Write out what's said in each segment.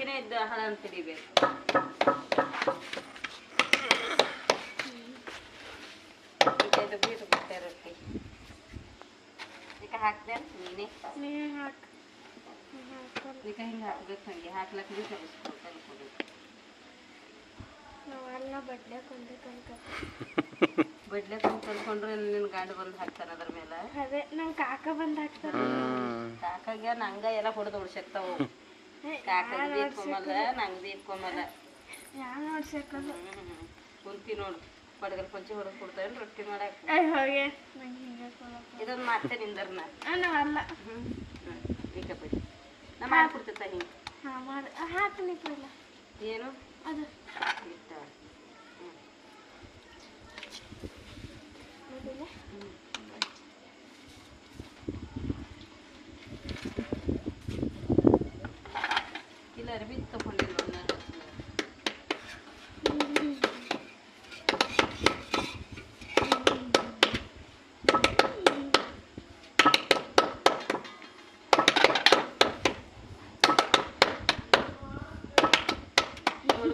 ರೊಟ್ಟಿನೇ ಇದ್ದ ಹಳ ಅಂತೀವಿ. ಇದು ಬೀರು ಬಿಟ್ಟೆ ರೊಟ್ಟಿ ಈಗ ಹಾಕ್ದೆ ನೀನೇ ಹಾಕಿ ಈಗ ಹಿಂಗೆ ಹಾಕ್ಬೇಕು. ಹಂಗೆ ಹಾಕ್ಲಕ್ಕೆ ಬೀ ಕಲಿಸ್ಕೊಬೇಕು. ನಾವೆಲ್ಲ ಬಡ್ಲೆ ಕಲ್ಕೊಂಡ್ರೆ ನಿನ್ನ ಗಂಡು ಬಂದು ಹಾಕ್ತಾನೆ ಅದ್ರ ಮೇಲೆ. ಅದೇ ನಮ್ಮ ಕಾಕ ಬಂದು ಹಾಕ್ತಾರೆ. ಕಾಕಾಗ ನಂಗ ಎಲ್ಲ ಹೊಡೆದು ಉಡ್ಸಕ್ತಾವು. ಕಾಕಾಗ ಬಿ ಇಟ್ಕೊಂಬಲ್ಲ, ನಂಗೆ ಬಿ ಇಟ್ಕೊಂಬಲ್ಲ. ಯಾರು ನೋಡ್ಸಕ್ಕಲ್ಲ. ಕುಂತಿ ನೋಡು ಬಡಗಲ್ ಕೊಂಚಿ ಹೊಡೆದು ಕೊಡ್ತಾರೇನು ರೊಟ್ಟಿ ಮಾಡಕ್ಕೆ. ಹೋಗಿ ನಂಗೆ ಹಿಂಗೆ ಇದೊಂದು ಮತ್ತೆ ನಿಂದರ್ನ ನಾವಲ್ಲ. ಈಗ ಬಿಡಿ ನಾ ಮಾಡ್ಕೊಡ್ತಿತ್ತ ಹಿಂಗೆ. ಹಾಂ ಮಾಡಿ ಹಾಕ್ಲಿ ಇಲ್ಲ ಏನು ಅದು ಇಷ್ಟ. ಇಲ್ಲ ಅರ್ಬಿ ತಗೊಂಡಿಲ್ಲ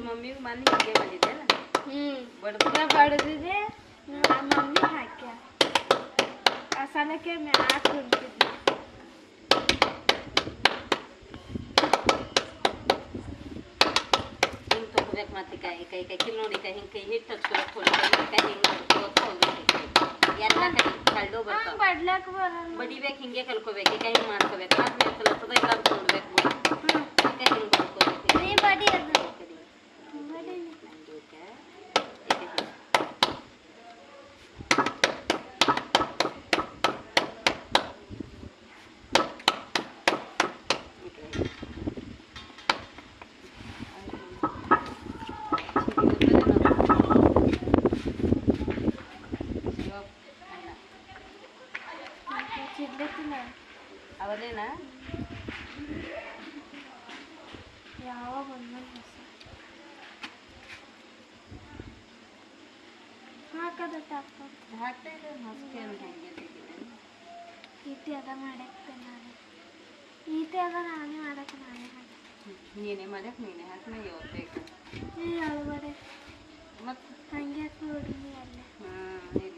ಮಮ್ಮಿಗೆ ಮನೆ ಹೀಗೆ ಬಂದಿದ್ದೆಲ್ಲ. ಬಡ್ದಿದೆ ಮಮ್ಮಿ ಹಾಕ್ಯ ಆ ಸಲಕ್ಕೆ ಮ್ಯಾಕ್ ಕುಂತಿದ್ದೆ. ಹಿಂಗೆ ತೊಗೋಬೇಕು. ಮತ್ತೆ ಕೈ ಕಿಲ್ ನೋಡಿ ಹಿಂಗೆ ಕೈ ಹಿಟ್ಟು ಹಚ್ಕೊಬೇಕು. ಕೈ ಹಿಂಗೆ ನೋಡ್ಕೋತ ಹೋಗ್ಬೇಕು. ಎಲ್ಲ ಕೈ ಕಳ್ಳು ಬರ್ತಾವ. ಬಡ್ಲಕ್ಕೆ ಬರಲ್ಲ. ಬಡಿಬೇಕು ಹಿಂಗೆ ಕಲ್ಕೋಬೇಕು. ಈಗ ಹಿಂಗೆ ಮಾಡ್ಕೋಬೇಕು. ಆದ್ಮೇಲೆ ಕಲ್ಸೋದ ಇಲ್ಲ ಅಂತ ನೋಡ್ಬೇಕು. ಈಗ ಹಿಂಗೆ ಮಾಡ್ಕೋಬೇಕು. ನೀ ಬಡಿ ಅದು ಅವನೇನ ಯಾವ ಬಂದ ಹಾಕದ ಹಾಕ್ತಾ ಇಲ್ಲ ಮಸ್ತಿ ಅಂತ ಹೆಂಗೆ ಈಟಿ ಅದ ಮಾಡಕ್ಕೆ ನಾನು ಈಟಿ ಅದ ನಾನೇ ಮಾಡಕ್ಕೆ ನಾನೇ ಹಾಕಿ ನೀನೇ ಮಾಡಕ್ಕೆ ನೀನೇ ಹಾಕಿ ನಾ ಇವತ್ತೇಕ ನೀ ಯಾವ ಮಾಡೆ ಮತ್ತು ಹಂಗೆ ಹಾಕಿ ನೋಡಿ ನೀ ಅಲ್ಲೇ ಇಲ್ಲ